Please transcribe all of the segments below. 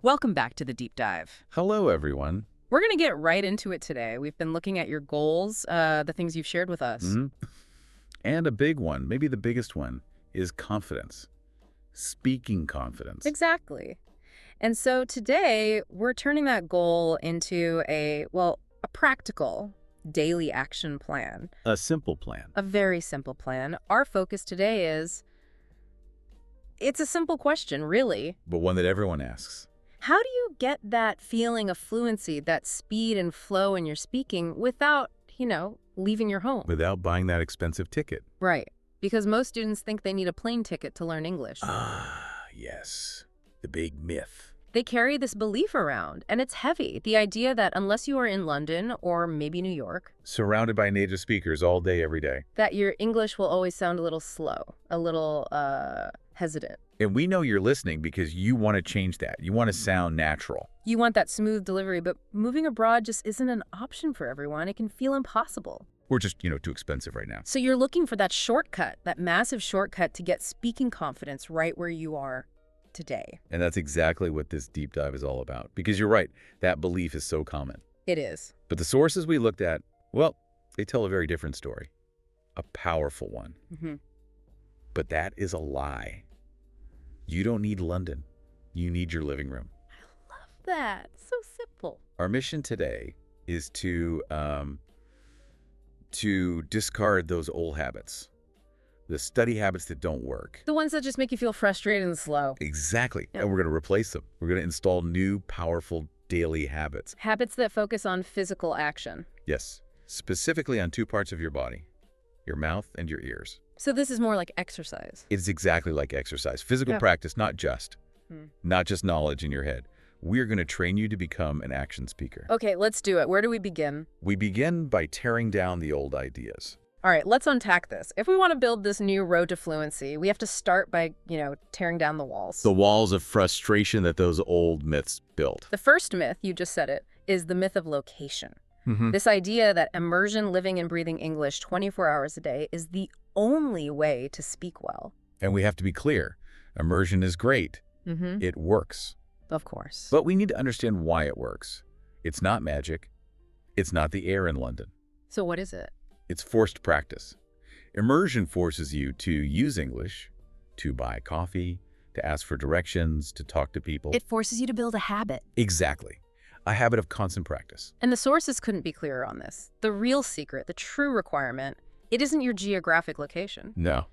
Welcome back to the deep dive. Hello, everyone. We're going to get right into it today. We've been looking at your goals, the things you've shared with us. And a big one, maybe the biggest one, is confidence. Speaking confidence. Exactly. And so today, we're turning that goal into a practical daily action plan. A simple plan. A very simple plan. Our focus today is, it's a simple question, really. But one that everyone asks. How do you get that feeling of fluency, that speed and flow in your speaking without, leaving your home? Without buying that expensive ticket. Right. Because most students think they need a plane ticket to learn English. Ah, yes. The big myth. They carry this belief around, and it's heavy. The idea that unless you are in London or maybe New York, Surrounded by native speakers all day, every day. that your English will always sound a little slow, a little hesitant. And we know you're listening because you want to change that. You want to sound natural. You want that smooth delivery, but moving abroad just isn't an option for everyone. It can feel impossible. Or just, too expensive right now. So you're looking for that shortcut, that massive shortcut to get speaking confidence right where you are today. And that's exactly what this deep dive is all about. Because you're right, that belief is so common. It is. But the sources we looked at, well, they tell a very different story. A powerful one. But that is a lie. You don't need London. You need your living room. I love that. So simple. Our mission today is to discard those old habits, the study habits that don't work. The ones that just make you feel frustrated and slow. Exactly. Yep. And we're going to replace them. We're going to install new, powerful daily habits. Habits that focus on physical action. Yes. Specifically on two parts of your body, your mouth and your ears. So this is more like exercise. It's exactly like exercise. Physical Yeah. practice, not just knowledge in your head. We're going to train you to become an action speaker. Okay, let's do it. Where do we begin? We begin by tearing down the old ideas. All right, let's unpack this. If we want to build this new road to fluency, we have to start by, tearing down the walls. The walls of frustration that those old myths built. The first myth, you just said it, is the myth of location. This idea that immersion, living and breathing English 24 hours a day is the only way to speak well. And we have to be clear. Immersion is great. It works. Of course. But we need to understand why it works. It's not magic. It's not the air in London. So what is it? It's forced practice. Immersion forces you to use English, to buy coffee, to ask for directions, to talk to people. It forces you to build a habit. Exactly. A habit of constant practice. And the sources couldn't be clearer on this. The real secret, the true requirement, it isn't your geographic location. No,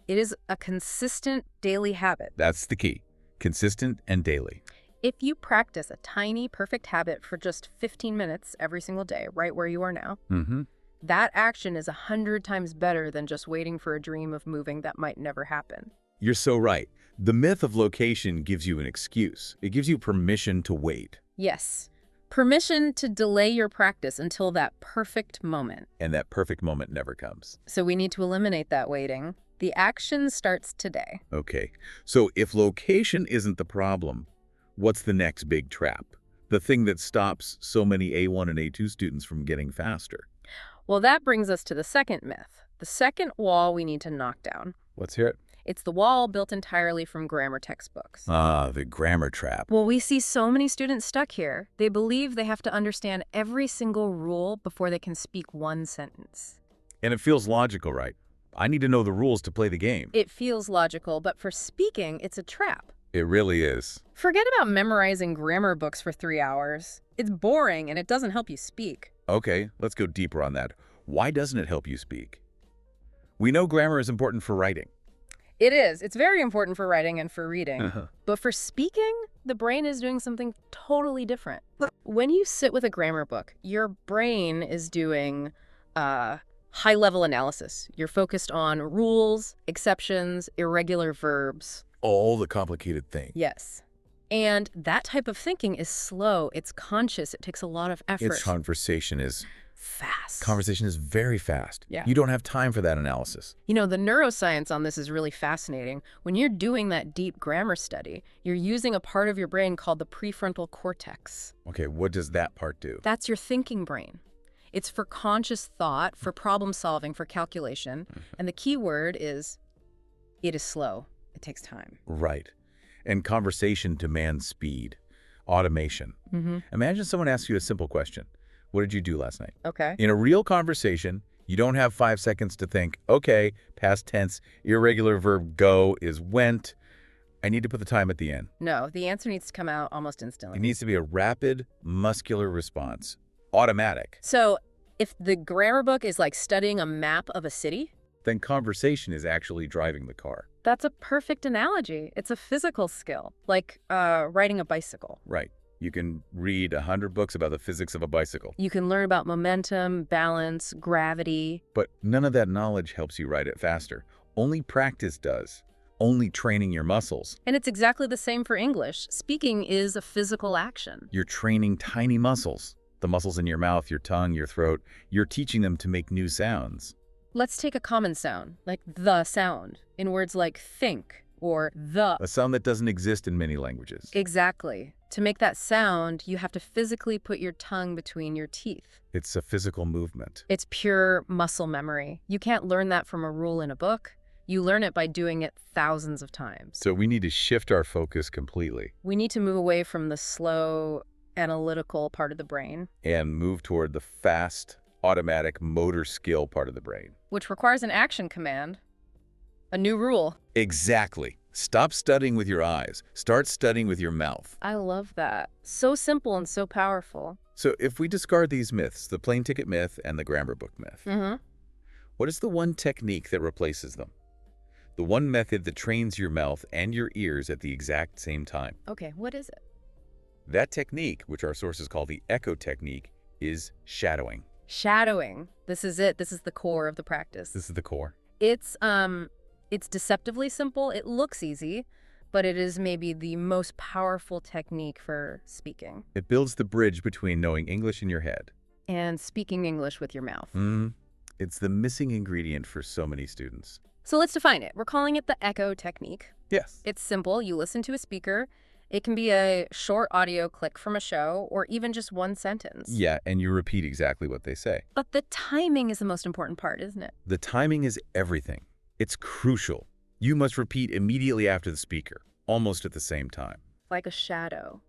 It is a consistent daily habit. that's the key. Consistent and daily. If you practice a tiny, perfect habit for just 15 minutes every single day, right where you are now, that action is 100 times better than just waiting for a dream of moving that might never happen. You're so right. The myth of location gives you an excuse. It gives you permission to wait. Yes. Permission to delay your practice until that perfect moment. And that perfect moment never comes. So we need to eliminate that waiting. The action starts today. Okay, so if location isn't the problem, what's the next big trap? The thing that stops so many A1 and A2 students from getting faster. Well, that brings us to the second myth. The second wall we need to knock down. Let's hear it. It's the wall built entirely from grammar textbooks. Ah, the grammar trap. Well, we see so many students stuck here. They believe they have to understand every single rule before they can speak one sentence. And it feels logical, right? I need to know the rules to play the game. It feels logical, but for speaking, it's a trap. It really is. Forget about memorizing grammar books for 3 hours. It's boring and it doesn't help you speak. Okay, let's go deeper on that. Why doesn't it help you speak? We know grammar is important for writing. It is. It's very important for writing and for reading. But for speaking, the brain is doing something totally different. When you sit with a grammar book, your brain is doing high-level analysis. You're focused on rules, exceptions, irregular verbs. All the complicated things. Yes. And that type of thinking is slow. It's conscious. It takes a lot of effort. Its conversation is Fast. Conversation is very fast. Yeah. You don't have time for that analysis. The neuroscience on this is really fascinating. When you're doing that deep grammar study, you're using a part of your brain called the prefrontal cortex. Okay, what does that part do? That's your thinking brain. It's for conscious thought, for problem solving, for calculation. And the key word is, it is slow. It takes time. Right. And conversation demands speed. automation. Imagine someone asks you a simple question. What did you do last night? Okay. In a real conversation, you don't have 5 seconds to think, okay, past tense, irregular verb go is went. I need to put the time at the end. No, the answer needs to come out almost It instantly. needs to be a rapid, muscular response. Automatic. So if the grammar book is like studying a map of a city, Then conversation is actually driving the car. that's a perfect analogy. It's a physical skill, like riding a bicycle. Right. You can read 100 books about the physics of a bicycle, You can learn about momentum, balance, gravity. but none of that knowledge helps you ride it faster. Only practice does. Only training your muscles. And it's exactly the same for English. Speaking is a physical action. You're training tiny muscles. The muscles in your mouth, your tongue, your throat. You're teaching them to make new sounds. Let's take a common sound, like the sound, in words like think or the. A sound that doesn't exist in many languages. Exactly. To make that sound, you have to physically put your tongue between your teeth. It's a physical movement. It's pure muscle memory. You can't learn that from a rule in a book. You learn it by doing it thousands of times. So we need to shift our focus completely We need to move away from the slow, analytical part of the brain, and move toward the fast, automatic motor skill part of the brain. which requires an action command. A new rule. Exactly. Stop studying with your eyes. Start studying with your mouth. I love that. So simple and so powerful. So if we discard these myths, the plane ticket myth and the grammar book myth, what is the one technique that replaces them? The one method that trains your mouth and your ears at the exact same time. Okay, what is it? That technique, which our sources call the echo technique, is shadowing. Shadowing. This is it. This is the core of the practice. This is the core. It's deceptively simple. It looks easy, but it is maybe the most powerful technique for speaking. It builds the bridge between knowing English in your head. And speaking English with your mouth. It's the missing ingredient for so many students. So let's define it. We're calling it the echo technique. Yes. It's simple. You listen to a speaker. It can be a short audio clip from a show or even just one sentence. Yeah, and you repeat exactly what they say. But the timing is the most important part, isn't it? The timing is everything. It's crucial. You must repeat immediately after the speaker, almost at the same time. Like a shadow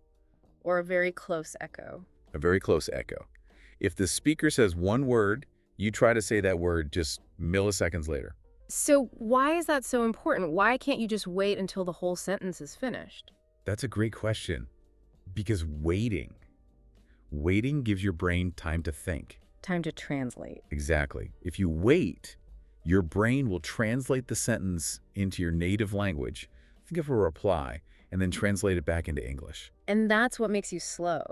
or a very close echo. A very close echo. If the speaker says one word, you try to say that word just milliseconds later. So why is that so important? Why can't you just wait until the whole sentence is finished? That's a great question. Because waiting gives your brain time to think. Time to translate. Exactly. If you wait, your brain will translate the sentence into your native language, think of a reply, and then translate it back into English. And that's what makes you slow.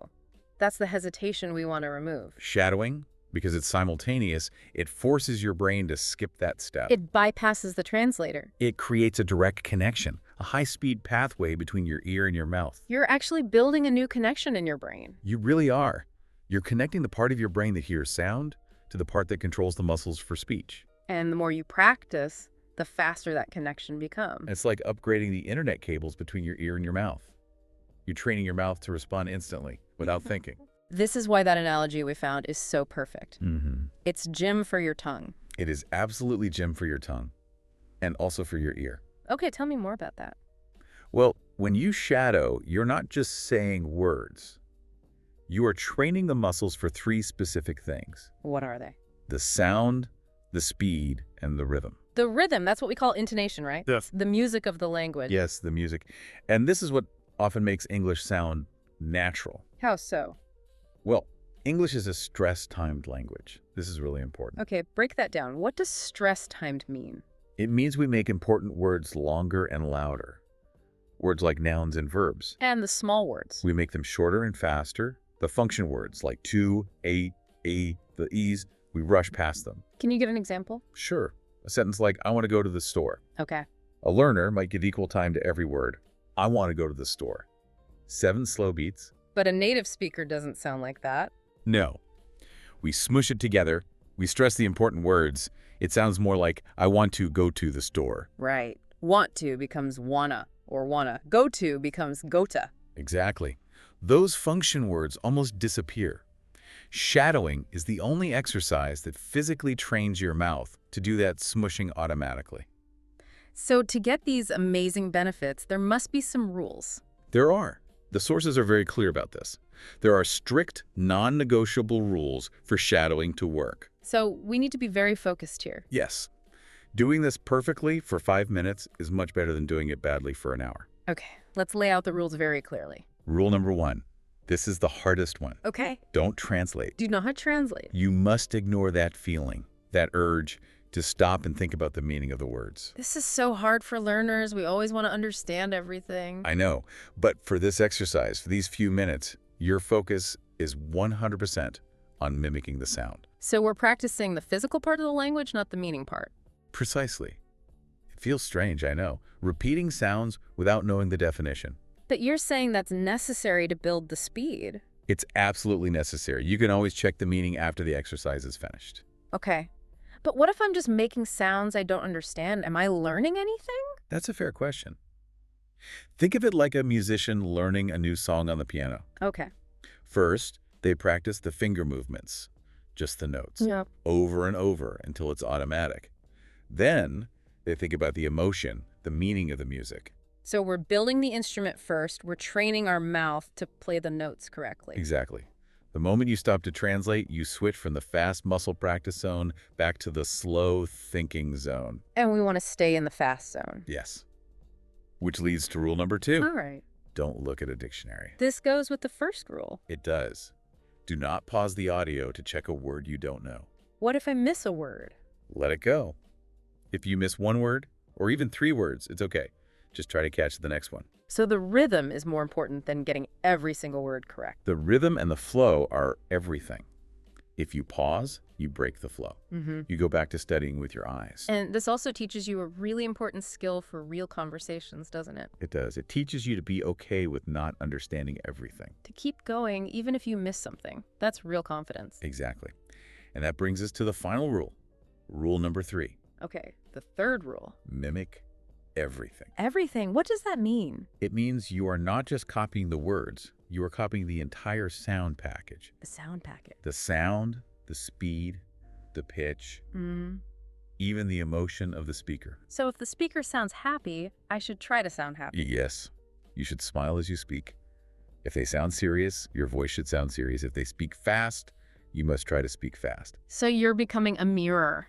That's the hesitation we want to remove. Shadowing, because it's simultaneous, it forces your brain to skip that step. It bypasses the translator. It creates a direct connection, a high-speed pathway between your ear and your mouth. You're actually building a new connection in your brain. You really are. You're connecting the part of your brain that hears sound to the part that controls the muscles for speech. And the more you practice, the faster that connection becomes. It's like upgrading the internet cables between your ear and your mouth. You're training your mouth to respond instantly without thinking. This is why that analogy we found is so perfect. It's gym for your tongue. It is absolutely gym for your tongue and also for your ear. Okay, tell me more about that. Well, when you shadow, you're not just saying words. You are training the muscles for 3 specific things: What are they? the sound, the speed, and the rhythm. The rhythm, that's what we call intonation, right? Yes. The music of the language. Yes, the music. And this is what often makes English sound natural. How so? Well, English is a stress-timed language. This is really important. Okay, break that down. What does stress-timed mean? It means we make important words longer and louder. Words like nouns and verbs. And the small words. We make them shorter and faster. The function words like to, a, the e's, we rush past them. Can you give an example? Sure. A sentence like, I want to go to the store. Okay. A learner might give equal time to every word. I want to go to the store. 7 slow beats. But a native speaker doesn't sound like that. No. We smush it together. We stress the important words. It sounds more like, I want to go to the store. Right. Want to becomes wanna or wanna. Go to becomes gota. Exactly. Those function words almost disappear. Shadowing is the only exercise that physically trains your mouth to do that smushing automatically. So to get these amazing benefits, there must be some rules. There are. The sources are very clear about this. There are strict, non-negotiable rules for shadowing to work. So we need to be very focused here. Yes. Doing this perfectly for 5 minutes is much better than doing it badly for an hour. Okay, let's lay out the rules very clearly. Rule number 1. This is the hardest one. Okay. Don't translate. Do not translate. You must ignore that feeling, that urge to stop and think about the meaning of the words. This is so hard for learners. We always want to understand everything. I know, but for this exercise, for these few minutes, your focus is 100% on mimicking the sound. So we're practicing the physical part of the language, not the meaning part. Precisely. It feels strange, I know. Repeating sounds without knowing the definition. But you're saying that's necessary to build the speed. It's absolutely necessary. You can always check the meaning after the exercise is finished. Okay. But what if I'm just making sounds I don't understand? Am I learning anything? That's a fair question. Think of it like a musician learning a new song on the piano. Okay. First, they practice the finger movements, just the notes, Yep. over and over until it's automatic. Then, they think about the emotion, the meaning of the music. So we're building the instrument first. We're training our mouth to play the notes correctly. Exactly. The moment you stop to translate, you switch from the fast muscle practice zone back to the slow thinking zone. And we want to stay in the fast zone. Yes. Which leads to rule number 2. All right. Don't look at a dictionary. This goes with the first rule. It does. Do not pause the audio to check a word you don't know. What if I miss a word? Let it go. If you miss 1 word, or even 3 words, it's okay. Just try to catch the next one. So the rhythm is more important than getting every single word correct. The rhythm and the flow are everything. If you pause, you break the flow. You go back to studying with your eyes. And this also teaches you a really important skill for real conversations, doesn't it? It does. It teaches you to be okay with not understanding everything. To keep going even if you miss something. That's real confidence. Exactly. And that brings us to the final rule. Rule number 3. Okay, the third rule. Mimic everything. Everything. What does that mean? It means you are not just copying the words, you are copying the entire sound package. The sound packet. The sound, the speed, the pitch, even the emotion of the speaker. So if the speaker sounds happy, I should try to sound happy. Yes, you should smile as you speak. If they sound serious, your voice should sound serious. If they speak fast, you must try to speak fast. So you're becoming a mirror,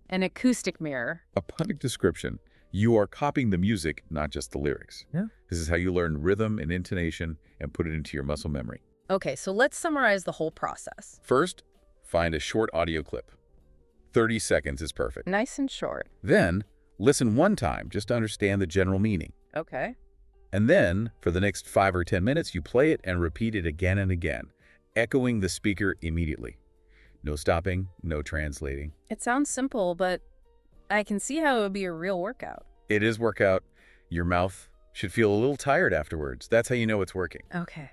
an acoustic mirror. A perfect description. You are copying the music, not just the lyrics. Yeah. This is how you learn rhythm and intonation and put it into your muscle memory. Okay, so let's summarize the whole process. First, find a short audio clip. 30 seconds is perfect. Nice and short. Then, listen one time just to understand the general meaning. Okay. And then, for the next 5 or 10 minutes, you play it and repeat it again and again, echoing the speaker immediately. No stopping, no translating. It sounds simple, but I can see how it would be a real workout. It is workout. Your mouth should feel a little tired afterwards. That's how you know it's working. Okay.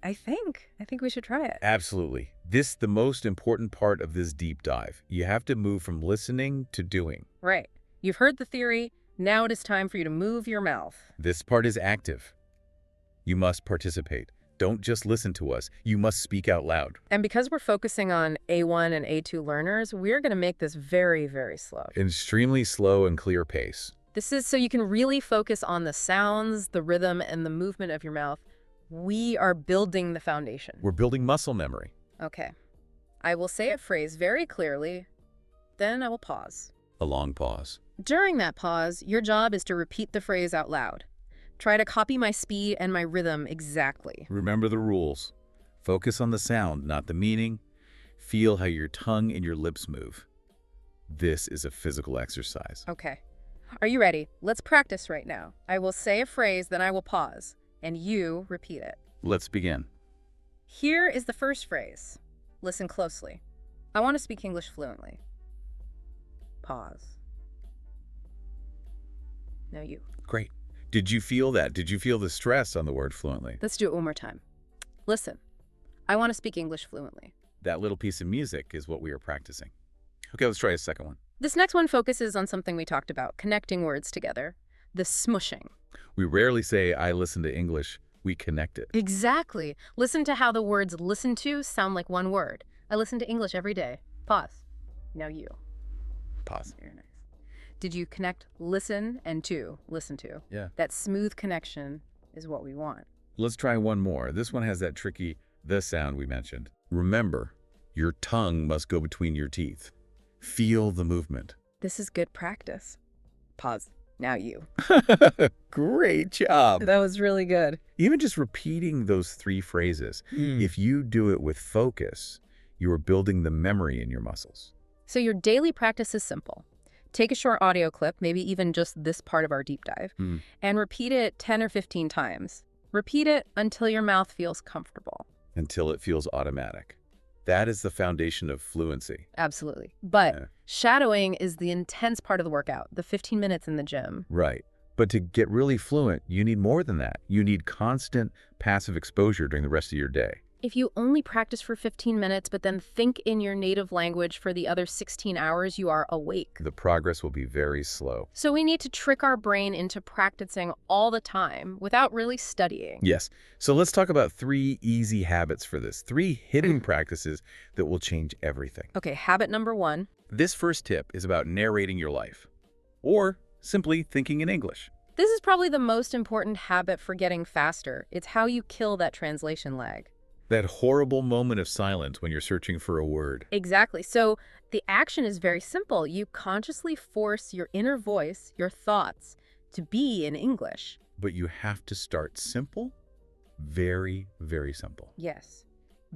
I think we should try it. Absolutely. This is the most important part of this deep dive. You have to move from listening to doing. Right. You've heard the theory. Now it is time for you to move your mouth. This part is active. You must participate. Don't just listen to us. You must speak out loud. And because we're focusing on A1 and A2 learners, we're going to make this very, very slow. An extremely slow and clear pace. This is so you can really focus on the sounds, the rhythm, and the movement of your mouth. We are building the foundation. We're building muscle memory. Okay. I will say a phrase very clearly, then I will pause. A long pause. During that pause, your job is to repeat the phrase out loud. Try to copy my speed and my rhythm exactly. Remember the rules. Focus on the sound, not the meaning. Feel how your tongue and your lips move. This is a physical exercise. Okay. Are you ready? Let's practice right now. I will say a phrase, then I will pause, and you repeat it. Let's begin. Here is the first phrase. Listen closely. I want to speak English fluently. Pause. Now you. Great. Did you feel that? Did you feel the stress on the word fluently? Let's do it one more time. Listen. I want to speak English fluently. That little piece of music is what we are practicing. Okay, let's try a second one. This next one focuses on something we talked about, connecting words together. The smushing. We rarely say, I listen to English. We connect it. Exactly. Listen to how the words listen to sound like one word. I listen to English every day. Pause. Now you. Pause. Very nice. Did you connect listen and to listen to? Yeah. That smooth connection is what we want. Let's try one more. This one has that tricky the sound we mentioned. Remember, your tongue must go between your teeth. Feel the movement. This is good practice. Pause. Now you. Great job. That was really good. Even just repeating those 3 phrases, if you do it with focus, you are building the memory in your muscles. So your daily practice is simple. Take a short audio clip, maybe even just this part of our deep dive, and repeat it 10 or 15 times. Repeat it until your mouth feels comfortable. Until it feels automatic. That is the foundation of fluency. Absolutely. But shadowing is the intense part of the workout, the 15 minutes in the gym. Right. But to get really fluent, you need more than that. You need constant passive exposure during the rest of your day. If you only practice for 15 minutes, but then think in your native language for the other 16 hours you are awake, the progress will be very slow. So we need to trick our brain into practicing all the time without really studying. Yes. So let's talk about 3 easy habits for this. 3 hidden practices that will change everything. Okay, habit number 1. This first tip is about narrating your life, or simply thinking in English. This is probably the most important habit for getting faster. It's how you kill that translation lag. That horrible moment of silence when you're searching for a word. Exactly. So the action is very simple. You consciously force your inner voice, your thoughts, to be in English. But you have to start simple, very, very simple. Yes.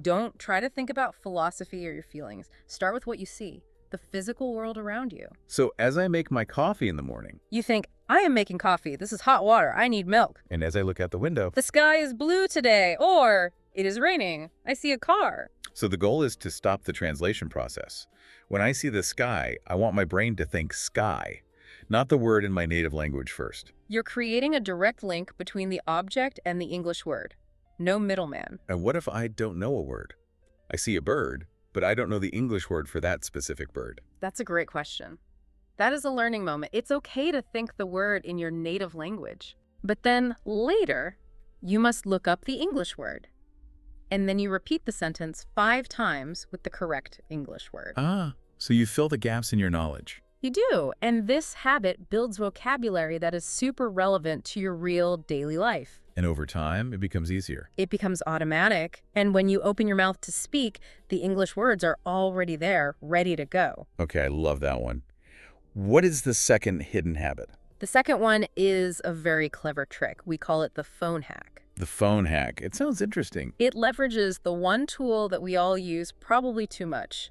Don't try to think about philosophy or your feelings. Start with what you see, the physical world around you. So as I make my coffee in the morning, you think, I am making coffee. This is hot water. I need milk. And as I look out the window, the sky is blue today, or it is raining. I see a car. So the goal is to stop the translation process. When I see the sky, I want my brain to think sky, not the word in my native language first. You're creating a direct link between the object and the English word. No middleman. And what if I don't know a word? I see a bird, but I don't know the English word for that specific bird. That's a great question. That is a learning moment. It's okay to think the word in your native language. But then later, you must look up the English word. And then you repeat the sentence 5 times with the correct English word. Ah, so you fill the gaps in your knowledge. You do. And this habit builds vocabulary that is super relevant to your real daily life. And over time, it becomes easier. It becomes automatic. And when you open your mouth to speak, the English words are already there, ready to go. Okay, I love that one. What is the second hidden habit? The second one is a very clever trick. We call it the phone hack. The phone hack. It sounds interesting. It leverages the one tool that we all use probably too much,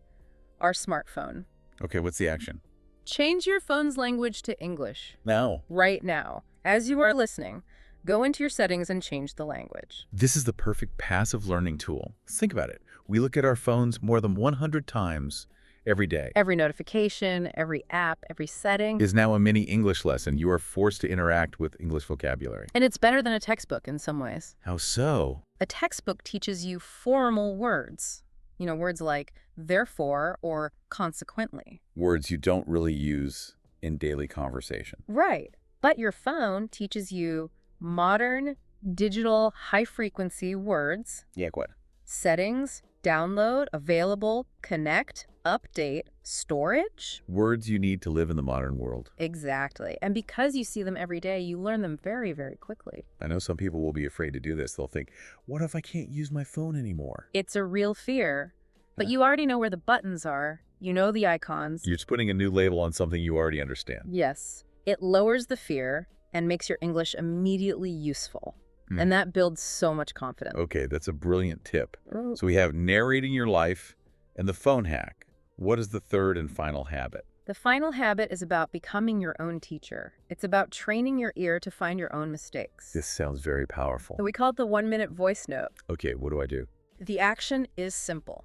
our smartphone. Okay, what's the action? Change your phone's language to English. Now. Right now. As you are listening, go into your settings and change the language. This is the perfect passive learning tool. Think about it. We look at our phones more than 100 times every day. Every notification, every app, every setting is now a mini English lesson. You are forced to interact with English vocabulary. And it's better than a textbook in some ways. How so? A textbook teaches you formal words. You know, words like therefore or consequently. Words you don't really use in daily conversation. Right. But your phone teaches you modern, digital, high-frequency words. Yeah, what? Settings, download, available, connect, update, storage. Words you need to live in the modern world. Exactly. And because you see them every day, you learn them very, very quickly. I know some people will be afraid to do this. They'll think, what if I can't use my phone anymore? It's a real fear. But you already know where the buttons are. You know the icons. You're just putting a new label on something you already understand. Yes. It lowers the fear and makes your English immediately useful. And that builds so much confidence. Okay, that's a brilliant tip. So we have narrating your life and the phone hack. What is the third and final habit? The final habit is about becoming your own teacher. It's about training your ear to find your own mistakes. This sounds very powerful. We call it the 1-minute voice note. Okay, what do I do? The action is simple.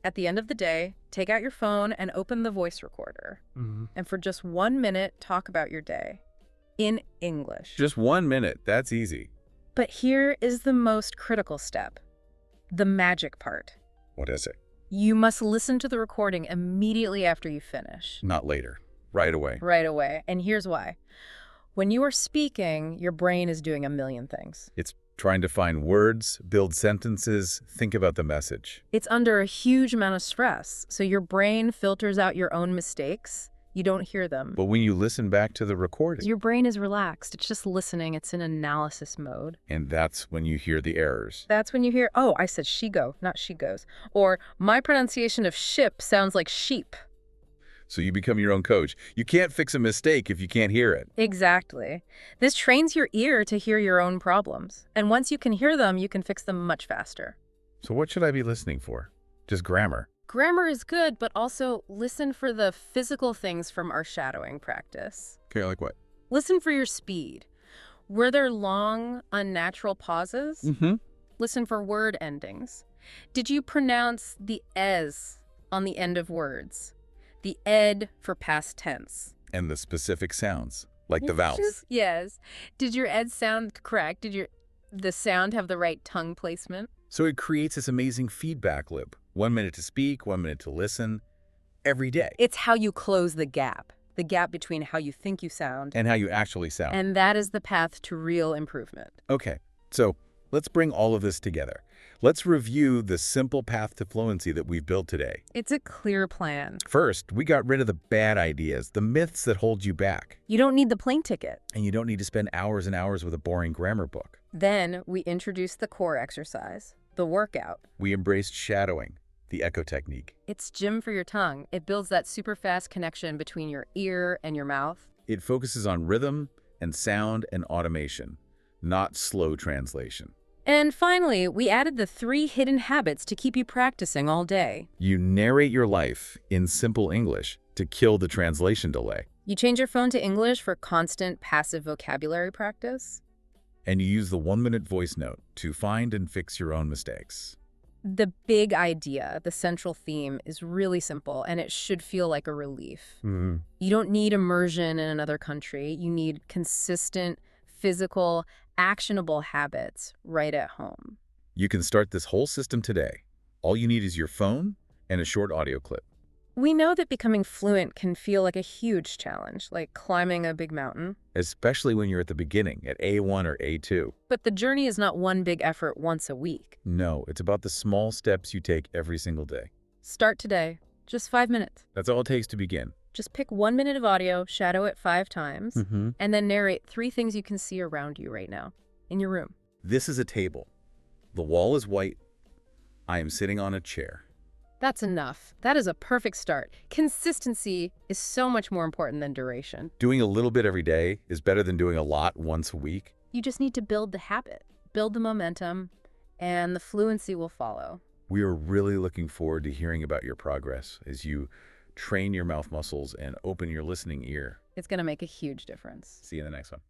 At the end of the day, take out your phone and open the voice recorder. And for just 1 minute, talk about your day in English. Just 1 minute. That's easy. But here is the most critical step, the magic part. What is it? You must listen to the recording immediately after you finish. Not later. Right away. Right away. And here's why. When you are speaking, your brain is doing a million things. It's trying to find words, build sentences, think about the message. It's under a huge amount of stress. So your brain filters out your own mistakes. You don't hear them. But when you listen back to the recording, Your brain is relaxed. It's just listening. It's in analysis mode. and that's when you hear the errors. That's when you hear, oh, I said she go, not she goes. Or my pronunciation of ship sounds like sheep. So you become your own coach. You can't fix a mistake if you can't hear it. Exactly. This trains your ear to hear your own problems. And once you can hear them, you can fix them much faster. So what should I be listening for? Just grammar. Grammar is good, but also listen for the physical things from our shadowing practice. Okay, like what? Listen for your speed. Were there long, unnatural pauses? Mm-hmm. Listen for word endings. Did you pronounce the es on the end of words? The ed for past tense. And the specific sounds, like the vowels. Yes. Did your ed sound correct? Did the sound have the right tongue placement? So it creates this amazing feedback loop. 1 minute to speak, 1 minute to listen, every day. It's how you close the gap between how you think you sound And how you actually sound. and that is the path to real improvement. Okay, so let's bring all of this together. Let's review the simple path to fluency that we've built today. It's a clear plan. First, we got rid of the bad ideas, the myths that hold you back. You don't need the plane ticket. And you don't need to spend hours and hours with a boring grammar book. Then we introduced the core exercise, the workout. We embraced shadowing, the echo technique. It's gym for your tongue. It builds that super fast connection between your ear and your mouth. It focuses on rhythm and sound and automation, not slow translation. And finally, we added the 3 hidden habits to keep you practicing all day. You narrate your life in simple English to kill the translation delay. You change your phone to English for constant passive vocabulary practice. And you use the 1-minute voice note to find and fix your own mistakes. The big idea, the central theme, is really simple, and it should feel like a relief. Mm-hmm. You don't need immersion in another country. You need consistent, physical, actionable habits right at home. You can start this whole system today. All you need is your phone and a short audio clip. We know that becoming fluent can feel like a huge challenge, like climbing a big mountain. Especially when you're at the beginning, at A1 or A2. But the journey is not one big effort once a week. No, it's about the small steps you take every single day. Start today. Just 5 minutes. That's all it takes to begin. Just pick 1 minute of audio, shadow it 5 times, and then narrate 3 things you can see around you right now, in your room. This is a table. The wall is white. I am sitting on a chair. That's enough. That is a perfect start. Consistency is so much more important than duration. Doing a little bit every day is better than doing a lot once a week. You just need to build the habit, build the momentum, and the fluency will follow. We are really looking forward to hearing about your progress as you train your mouth muscles and open your listening ear. It's going to make a huge difference. See you in the next one.